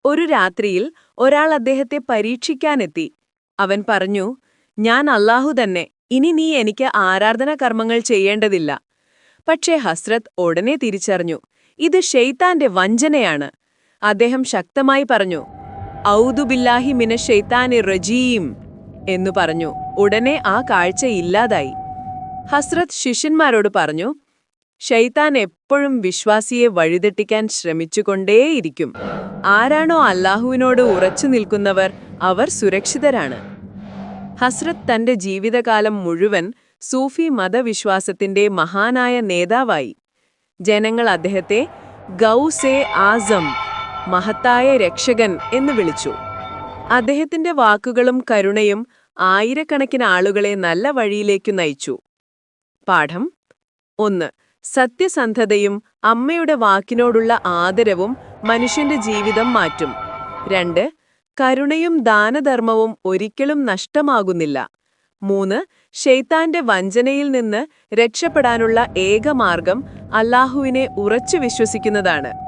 ഒരു രാത്രിയിൽ ഒരാൾ അദ്ദേഹത്തെ പരീക്ഷിക്കാനെത്തി. അവൻ പറഞ്ഞു, "ഞാൻ അല്ലാഹു തന്നെ, ഇനി നീ എനിക്ക് ആരാധനാ കർമ്മങ്ങൾ ചെയ്യേണ്ടതില്ല." പക്ഷേ ഹസ്രത്ത് ഉടനെ തിരിച്ചറിഞ്ഞു, ഇത് ഷെയ്ത്താന്റെ വഞ്ചനയാണ്. അദ്ദേഹം ശക്തമായി പറഞ്ഞു, "ഔദു ബില്ലാഹി മിനശ് ശൈത്താനിർ റജീം" എന്നു പറഞ്ഞു. ഉടനെ ആ കാഴ്ച ഇല്ലാതായി. ഹസ്രത്ത് ശിഷ്യന്മാരോട് പറഞ്ഞു, ഷൈത്താൻ എപ്പോഴും വിശ്വാസിയെ വഴിതെറ്റിക്കാൻ ശ്രമിച്ചുകൊണ്ടേയിരിക്കും. ആരാണോ അല്ലാഹുവിനോട് ഉറച്ചു നിൽക്കുന്നവർ അവർ സുരക്ഷിതരാണ്. ഹസ്രത്ത് തന്റെ ജീവിതകാലം മുഴുവൻ സൂഫി മതവിശ്വാസത്തിന്റെ മഹാനായ നേതാവായി. ജനങ്ങൾ അദ്ദേഹത്തെ ഗൗസെ ആസം, മഹത്തായ രക്ഷകൻ എന്ന് വിളിച്ചു. അദ്ദേഹത്തിന്റെ വാക്കുകളും കരുണയും ആയിരക്കണക്കിന് ആളുകളെ നല്ല വഴിയിലേക്കു നയിച്ചു. പാഠം 1. സത്യസന്ധതയും അമ്മയുടെ വാക്കിനോടുള്ള ആദരവും മനുഷ്യന്റെ ജീവിതം മാറ്റും. 2. കരുണയും ദാനധർമ്മവും ഒരിക്കലും നഷ്ടമാകുന്നില്ല. 3. ഷെയ്ത്താന്റെ വഞ്ചനയിൽ നിന്ന് രക്ഷപ്പെടാനുള്ള ഏക മാർഗം അല്ലാഹുവിനെ ഉറച്ചു വിശ്വസിക്കുന്നതാണ്.